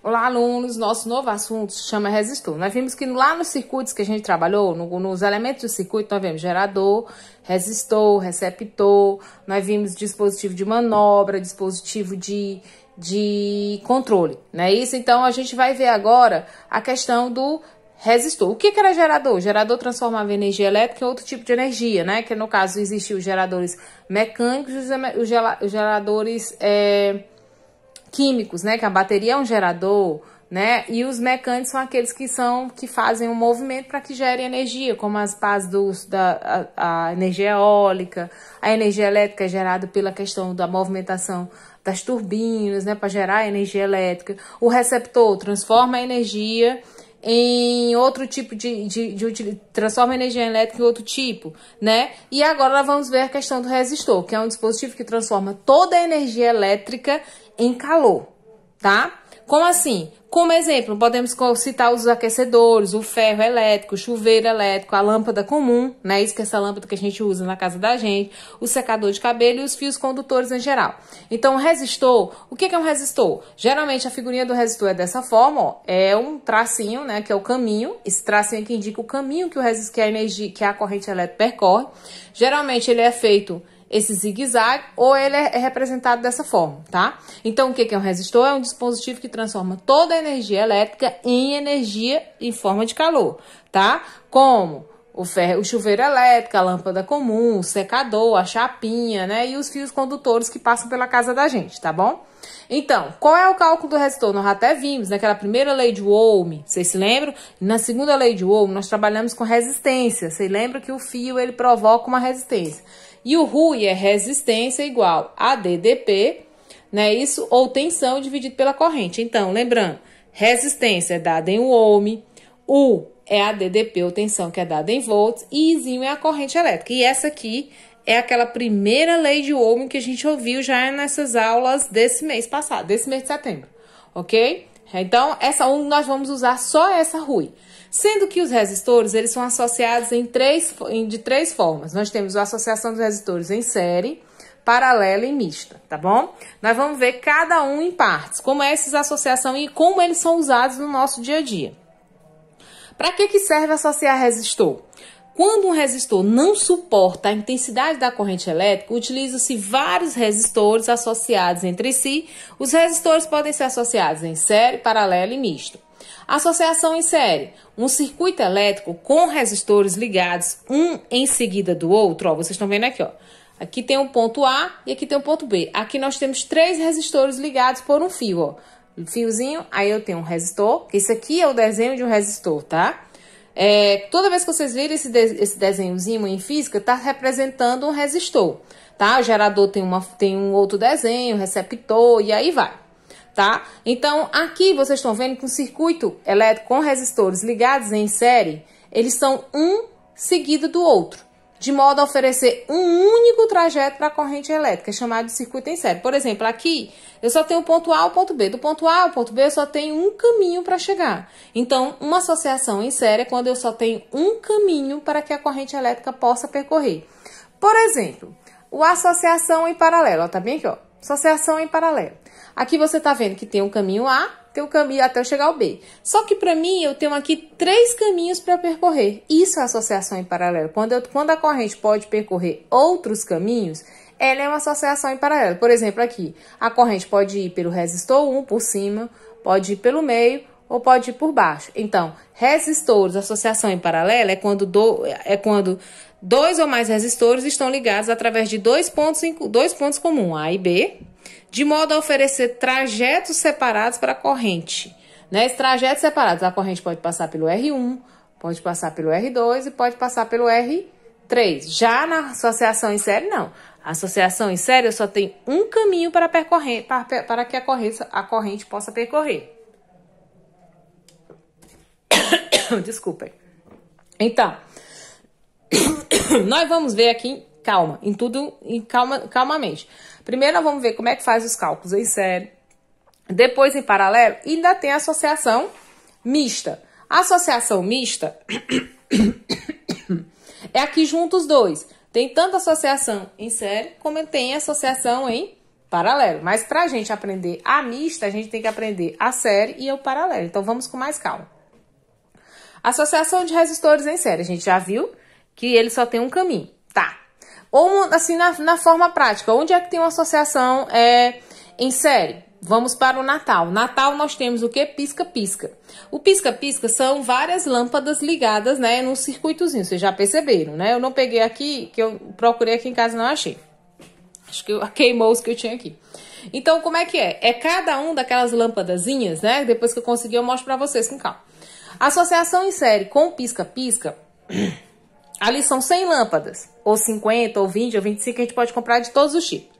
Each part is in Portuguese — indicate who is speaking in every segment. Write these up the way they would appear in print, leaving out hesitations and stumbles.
Speaker 1: Olá, alunos, nosso novo assunto se chama resistor. Nós vimos que lá nos circuitos que a gente trabalhou, nos elementos do circuito, nós vimos gerador, resistor, receptor, nós vimos dispositivo de manobra, dispositivo de controle, não é isso? Então, a gente vai ver agora a questão do resistor. O que era gerador? O gerador transformava energia elétrica em outro tipo de energia, né? Que no caso existiam os geradores mecânicos e os geradores químicos, né? Que a bateria é um gerador, né? E os mecânicos são aqueles que fazem um movimento para que gere energia, como as pás a energia eólica, a energia elétrica é gerada pela questão da movimentação das turbinas, né? Para gerar energia elétrica. O receptor transforma a energia em outro tipo transforma a energia elétrica em outro tipo, né? E agora nós vamos ver a questão do resistor, que é um dispositivo que transforma toda a energia elétrica em calor, tá? Como assim? Como exemplo, podemos citar os aquecedores, o ferro elétrico, o chuveiro elétrico, a lâmpada comum, né? Isso que é essa lâmpada que a gente usa na casa da gente, o secador de cabelo e os fios condutores em geral. Então, o resistor, o que é um resistor? Geralmente, a figurinha do resistor é dessa forma, ó. É um tracinho, né? Que é o caminho. Esse tracinho aqui indica o caminho que a corrente elétrica percorre. Geralmente, ele é feito esse zigue-zague, ou ele é representado dessa forma, tá? Então, o que é um resistor? É um dispositivo que transforma toda a energia elétrica em energia em forma de calor, tá? Como o chuveiro elétrico, a lâmpada comum, o secador, a chapinha, né? E os fios condutores que passam pela casa da gente, tá bom? Então, qual é o cálculo do resistor? Nós até vimos naquela primeira lei de Ohm, vocês se lembram? Na segunda lei de Ohm, nós trabalhamos com resistência. Vocês lembram que o fio, ele provoca uma resistência. E o RUI é resistência igual a DDP, né? Isso, ou tensão dividido pela corrente. Então, lembrando, resistência é dada em ohm, U é a DDP, ou tensão, que é dada em volts, e Izinho é a corrente elétrica. E essa aqui é aquela primeira lei de Ohm que a gente ouviu já nessas aulas desse mês passado, desse mês de setembro, ok? Então, nós vamos usar só essa RUI. Sendo que os resistores, eles são associados de três formas. Nós temos a associação dos resistores em série, paralela e mista, tá bom? Nós vamos ver cada um em partes, como é essa associação e como eles são usados no nosso dia a dia. Para que serve associar resistor? Quando um resistor não suporta a intensidade da corrente elétrica, utiliza-se vários resistores associados entre si. Os resistores podem ser associados em série, paralela e mista. Associação em série. Um circuito elétrico com resistores ligados um em seguida do outro. Ó, vocês estão vendo aqui, ó. Aqui tem um ponto A e aqui tem um ponto B. Aqui nós temos 3 resistores ligados por um fio, ó. Um fiozinho, aí eu tenho um resistor. Esse aqui é o desenho de um resistor, tá? Toda vez que vocês virem esse desenhozinho em física, tá representando um resistor, tá? O gerador tem um outro desenho, receptor, e aí vai, tá? Então, aqui vocês estão vendo que um circuito elétrico com resistores ligados em série, eles são um seguido do outro, de modo a oferecer um único trajeto para a corrente elétrica, chamado de circuito em série. Por exemplo, aqui eu só tenho o ponto A ao ponto B. Do ponto A ao ponto B eu só tenho um caminho para chegar. Então, uma associação em série é quando eu só tenho um caminho para que a corrente elétrica possa percorrer. Por exemplo, a associação em paralelo. Ó, tá bem aqui, ó. Associação em paralelo. Aqui você tá vendo que tem um caminho A, tem um caminho até eu chegar ao B. Só que para mim eu tenho aqui 3 caminhos para percorrer. Isso é associação em paralelo. Quando a corrente pode percorrer outros caminhos, ela é uma associação em paralelo. Por exemplo, aqui, a corrente pode ir pelo resistor 1 por cima, pode ir pelo meio ou pode ir por baixo. Então, resistores, associação em paralelo é quando 2 ou mais resistores estão ligados através de dois pontos comuns, A e B, de modo a oferecer trajetos separados para a corrente. Né? Esses trajetos separados, a corrente pode passar pelo R1, pode passar pelo R2 e pode passar pelo R3. Já na associação em série, não. A associação em série, eu só tenho um caminho para percorrer, para que a corrente possa percorrer. Desculpem. Então, nós vamos ver aqui, calmamente. Primeiro nós vamos ver como é que faz os cálculos em série, depois em paralelo, e ainda tem a associação mista. A associação mista é aqui junto os dois. Tem tanto associação em série, como tem associação em paralelo. Mas pra gente aprender a mista, a gente tem que aprender a série e o paralelo. Então vamos com mais calma. Associação de resistores em série. A gente já viu que ele só tem um caminho. Tá. Ou assim, na forma prática, onde é que tem uma associação em série? Vamos para o Natal. Natal nós temos o que? Pisca-pisca. O pisca-pisca são várias lâmpadas ligadas, né, num circuitozinho. Vocês já perceberam, né? Eu não peguei aqui, que eu procurei aqui em casa e não achei. Acho que queimou os que eu tinha aqui. Então, como é que é? É cada um daquelas lâmpadazinhas, né? Depois que eu conseguir, eu mostro pra vocês com calma. Associação em série com pisca-pisca, ali são 100 lâmpadas. Ou 50, ou 20, ou 25, a gente pode comprar de todos os tipos.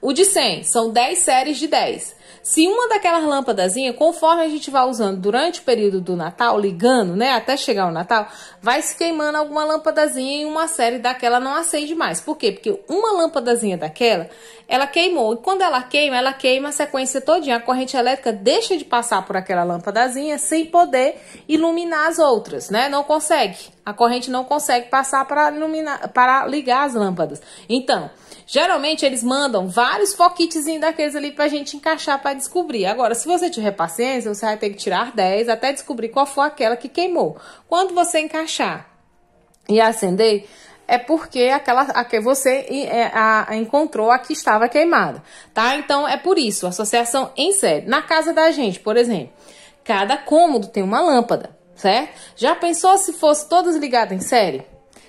Speaker 1: O de 100 são 10 séries de 10. Se uma daquelas lâmpadazinhas, conforme a gente vai usando durante o período do Natal, ligando, né, até chegar o Natal, vai se queimando alguma lâmpadazinha e uma série daquela não acende mais. Por quê? Porque uma lâmpadazinha daquela, ela queimou. E quando ela queima a sequência todinha. A corrente elétrica deixa de passar por aquela lâmpadazinha sem poder iluminar as outras, né? Não consegue. A corrente não consegue passar para ligar as lâmpadas. Então, geralmente eles mandam vários foquitezinhos daqueles ali pra gente encaixar para descobrir. Agora, se você tiver paciência, você vai ter que tirar 10 até descobrir qual foi aquela que queimou. Quando você encaixar e acender, é porque a que você encontrou a que estava queimada, tá? Então, é por isso, associação em série. Na casa da gente, por exemplo, cada cômodo tem uma lâmpada, certo? Já pensou se fosse todas ligadas em série?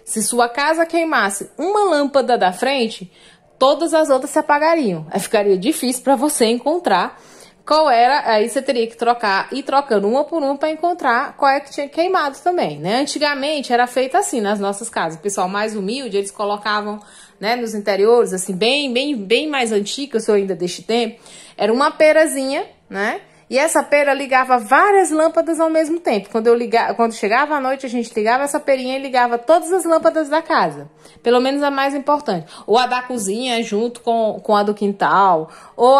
Speaker 1: Se sua casa queimasse uma lâmpada da frente, todas as outras se apagariam. Aí ficaria difícil para você encontrar qual era. Aí você teria que ir trocando uma por uma para encontrar qual é que tinha queimado também, né? Antigamente era feito assim nas nossas casas. O pessoal mais humilde, eles colocavam, né, nos interiores, assim, bem mais antigo, eu sou ainda deste tempo, era uma perazinha, né? E essa pera ligava várias lâmpadas ao mesmo tempo. Quando chegava a noite, a gente ligava essa perinha e ligava todas as lâmpadas da casa. Pelo menos a mais importante. Ou a da cozinha junto com a do quintal. Ou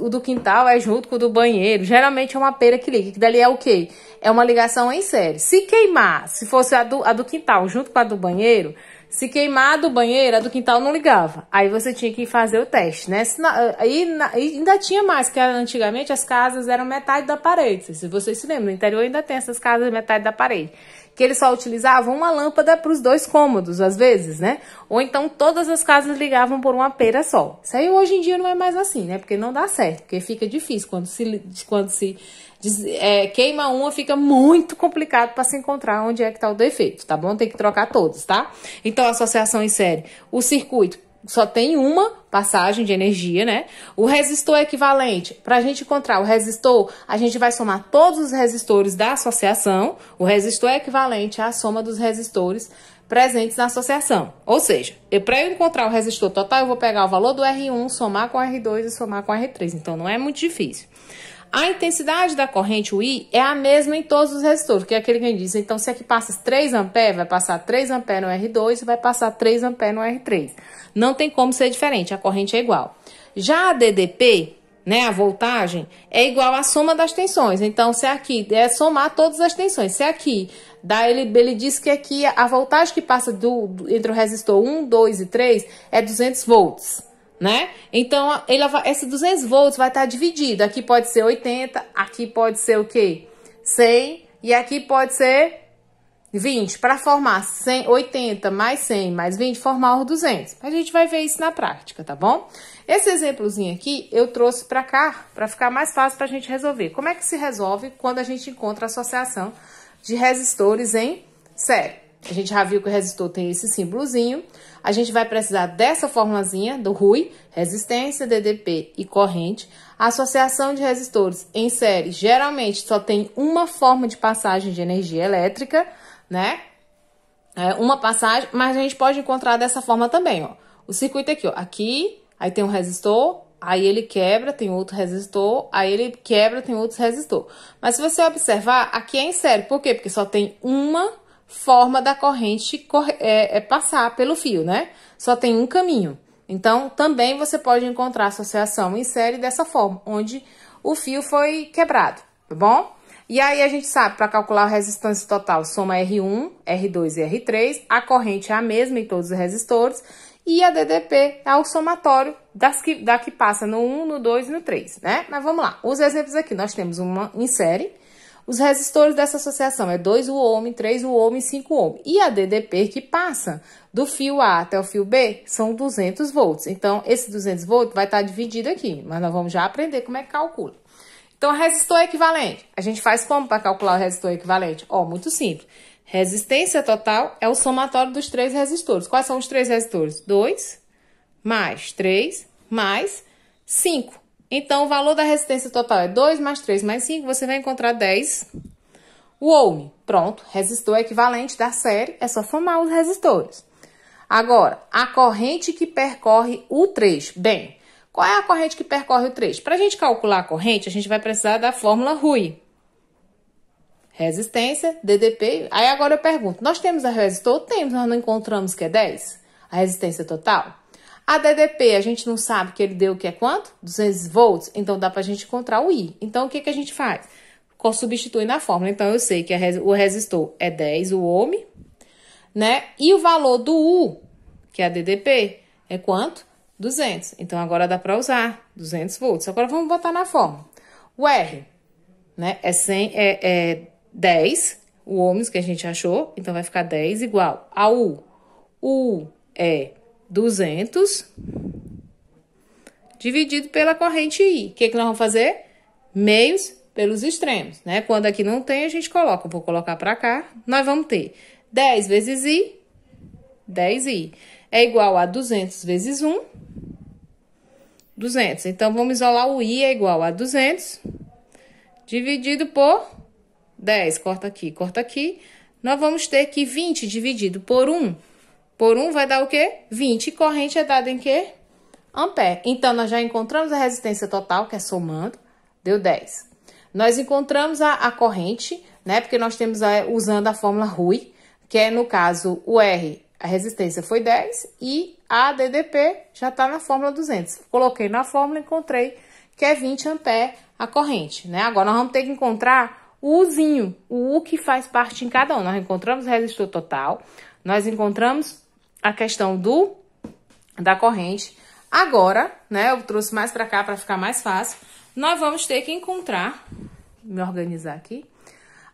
Speaker 1: o do quintal é junto com o do banheiro. Geralmente é uma pera que liga. Que dali é o quê? É uma ligação em série. Se queimar, se fosse a do quintal junto com a do banheiro, se queimar a do banheiro, a do quintal não ligava. Aí você tinha que fazer o teste, né? Ainda tinha mais, porque antigamente as casas eram metade da parede. Se vocês se lembram, no interior ainda tem essas casas metade da parede. Que eles só utilizavam uma lâmpada para os 2 cômodos, às vezes, né? Ou então todas as casas ligavam por uma pera só. Isso aí hoje em dia não é mais assim, né? Porque não dá certo, porque fica difícil. Quando se queima uma, fica muito complicado para se encontrar onde é que está o defeito, tá bom? Tem que trocar todos, tá? Então, associação em série. O circuito só tem uma passagem de energia, né? O resistor equivalente, para a gente encontrar o resistor, a gente vai somar todos os resistores da associação. O resistor é equivalente à soma dos resistores presentes na associação. Ou seja, para eu encontrar o resistor total, eu vou pegar o valor do R1, somar com o R2 e somar com o R3. Então, não é muito difícil. A intensidade da corrente, o I, é a mesma em todos os resistores, que é aquele que a gente diz. Então, se aqui passa 3 A, vai passar 3 A no R2 e vai passar 3 A no R3. Não tem como ser diferente, a corrente é igual. Já a DDP, né, a voltagem, é igual à soma das tensões. Então, se aqui é somar todas as tensões. Se aqui, ele diz que aqui a voltagem que passa entre o resistor 1, 2 e 3 é 200 volts. Né? Então, esse 200 volts vai estar dividido. Aqui pode ser 80, aqui pode ser o quê? 100 e aqui pode ser 20. Para formar 80 mais 100 mais 20, formar os 200. A gente vai ver isso na prática, tá bom? Esse exemplozinho aqui eu trouxe para cá, para ficar mais fácil para a gente resolver. Como é que se resolve quando a gente encontra a associação de resistores em série? A gente já viu que o resistor tem esse símbolozinho. A gente vai precisar dessa formulazinha do RUI, resistência, DDP e corrente. A associação de resistores em série geralmente só tem uma forma de passagem de energia elétrica, né? Uma passagem, mas a gente pode encontrar dessa forma também, ó. O circuito aqui, ó. Aqui, aí tem um resistor, aí ele quebra, tem outro resistor, aí ele quebra, tem outro resistor. Mas se você observar, aqui é em série. Por quê? Porque só tem uma forma da corrente passar pelo fio, né? Só tem um caminho. Então, também você pode encontrar associação em série dessa forma, onde o fio foi quebrado, tá bom? E aí a gente sabe, para calcular a resistência total, soma R1, R2 e R3, a corrente é a mesma em todos os resistores, E a DDP é o somatório da que passa no 1, no 2 e no 3, né? Mas vamos lá. Os exemplos aqui, nós temos uma em série. Os resistores dessa associação é 2 ohm, 3 ohm e 5 ohm. E a DDP que passa do fio A até o fio B são 200 volts. Então, esse 200 volts vai estar dividido aqui, mas nós vamos já aprender como é que calcula. Então, resistor equivalente. A gente faz como para calcular o resistor equivalente? Ó, muito simples. Resistência total é o somatório dos 3 resistores. Quais são os 3 resistores? 2 mais 3 mais 5. Então, o valor da resistência total é 2 mais 3 mais 5. Você vai encontrar 10 ohm. Pronto, resistor equivalente da série. É só formar os resistores. Agora, a corrente que percorre o trecho. Bem, qual é a corrente que percorre o trecho? Para a gente calcular a corrente, a gente vai precisar da fórmula RUI. Resistência, DDP. Aí agora eu pergunto, nós temos a resistor? Temos, nós não encontramos que é 10? A resistência total? A DDP, a gente não sabe que ele deu o que é quanto? 200 volts. Então, dá pra gente encontrar o I. Então, o que a gente faz? Substitui na fórmula. Então, eu sei que o resistor é 10 ohm, né? E o valor do U, que é a DDP, é quanto? 200. Então, agora dá pra usar 200 volts. Agora, vamos botar na fórmula. O R, né? É 10 ohms que a gente achou. Então, vai ficar 10 igual a U. O U é 200 dividido pela corrente I. O que nós vamos fazer? Meios pelos extremos, né? Quando aqui não tem, a gente coloca. Vou colocar para cá. Nós vamos ter 10 vezes I, 10I. É igual a 200 vezes 1, 200. Então, vamos isolar o I é igual a 200 dividido por 10. Corta aqui, corta aqui. Nós vamos ter que 20 dividido por 1. Por 1 vai dar o quê? 20. E corrente é dada em quê? Ampere. Então, nós já encontramos a resistência total, que é somando, deu 10. Nós encontramos a corrente, né? Porque nós temos usando a fórmula RUI, que é, no caso, o R, a resistência foi 10, e a DDP já está na fórmula 200. Coloquei na fórmula e encontrei que é 20 ampere a corrente, né? Agora, nós vamos ter que encontrar o Uzinho, o U que faz parte em cada um. Nós encontramos o resistor total, nós encontramos a questão da corrente. Agora, né, eu trouxe mais para cá para ficar mais fácil. Nós vamos ter que encontrar, me organizar aqui,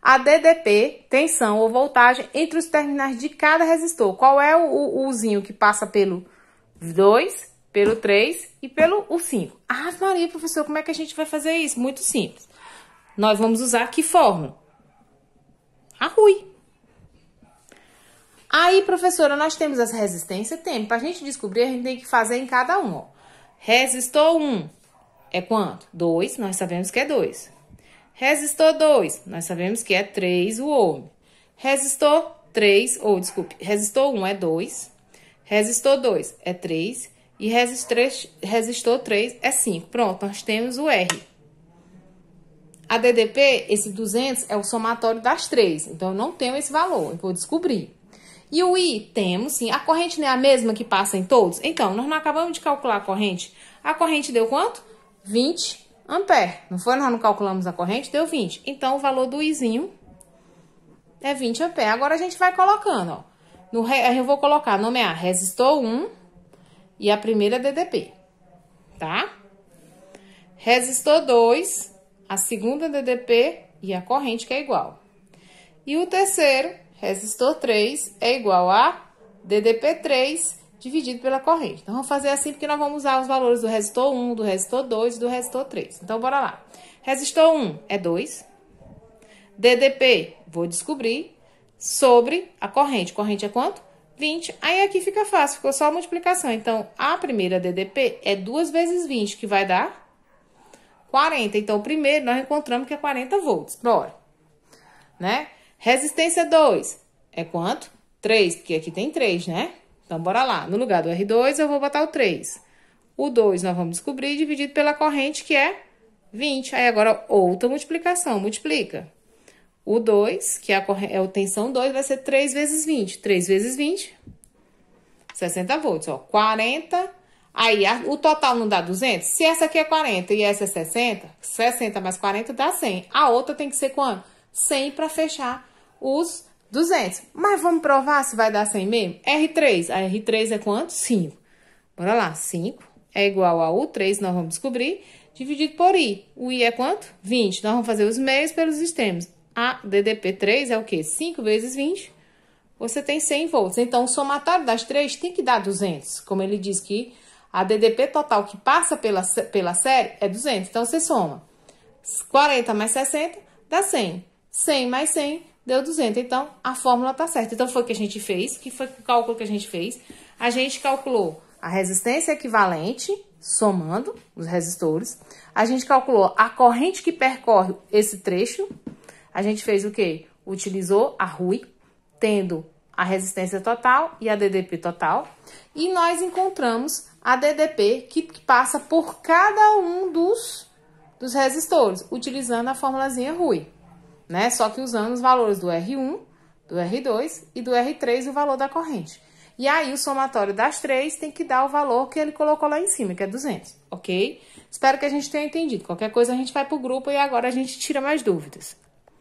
Speaker 1: a DDP, tensão ou voltagem entre os terminais de cada resistor. Qual é o Uzinho que passa pelo 2, pelo 3 e pelo 5? Ah, Maria, professor, como é que a gente vai fazer isso? Muito simples. Nós vamos usar que fórmula? A RUI. Aí, professora, nós temos as resistências? Temos. Para a gente descobrir, a gente tem que fazer em cada um, ó. Resistor 1 é quanto? 2, nós sabemos que é 2. Resistor 2, nós sabemos que é 3 ohm. Resistor 3, resistor 1 é 2. Resistor 2 é 3. E resistor 3 é 5. Pronto, nós temos o R. A DDP, esse 200 é o somatório das 3. Então, eu não tenho esse valor, eu vou descobrir. E o I, temos sim. A corrente não é a mesma que passa em todos? Então, nós não acabamos de calcular a corrente. A corrente deu quanto? 20 ampere. Não foi? Nós não calculamos a corrente, deu 20. Então, o valor do Izinho é 20 ampere. Agora, a gente vai colocando, ó. Eu vou colocar, nomear resistor 1 e a primeira DDP, tá? Resistor 2, a segunda DDP e a corrente que é igual. E o terceiro, resistor 3, é igual a DDP 3 dividido pela corrente. Então, vamos fazer assim porque nós vamos usar os valores do resistor 1, do resistor 2 e do resistor 3. Então, bora lá. Resistor 1 é 2. DDP, vou descobrir, sobre a corrente. Corrente é quanto? 20. Aí, aqui fica fácil, ficou só a multiplicação. Então, a primeira DDP é 2 vezes 20, que vai dar 40. Então, o primeiro nós encontramos que é 40 volts. Bora. Né? Resistência 2 é quanto? 3, porque aqui tem 3, né? Então, bora lá. No lugar do R2, eu vou botar o 3. O 2 nós vamos descobrir dividido pela corrente, que é 20. Aí, agora, outra multiplicação. Multiplica. O 2, que é a tensão 2, vai ser 3 vezes 20. 3 vezes 20, 60 volts, ó. 40. Aí, o total não dá 200? Se essa aqui é 40 e essa é 60, 60 mais 40 dá 100. A outra tem que ser quanto? 100 para fechar os 200. Mas vamos provar se vai dar 100 mesmo? R3. A R3 é quanto? 5. Bora lá, 5 é igual a U3, nós vamos descobrir, dividido por I. O I é quanto? 20. Nós vamos fazer os meios pelos extremos. A DDP3 é o quê? 5 vezes 20. Você tem 100 volts. Então, o somatório das três tem que dar 200. Como ele diz que a DDP total que passa pela série é 200. Então, você soma 40 mais 60 dá 100. 100 mais 100 deu 200. Então, a fórmula tá certa. Então, foi o que a gente fez. Que foi o cálculo que a gente fez? A gente calculou a resistência equivalente, somando os resistores. A gente calculou a corrente que percorre esse trecho. A gente fez o quê? Utilizou a RUI, tendo a resistência total e a DDP total. E nós encontramos a DDP que passa por cada um dos resistores, utilizando a formulazinha RUI, né? Só que usando os valores do R1, do R2 e do R3 e o valor da corrente. E aí, o somatório das três tem que dar o valor que ele colocou lá em cima, que é 200, ok? Espero que a gente tenha entendido. Qualquer coisa a gente vai pro grupo e agora a gente tira mais dúvidas.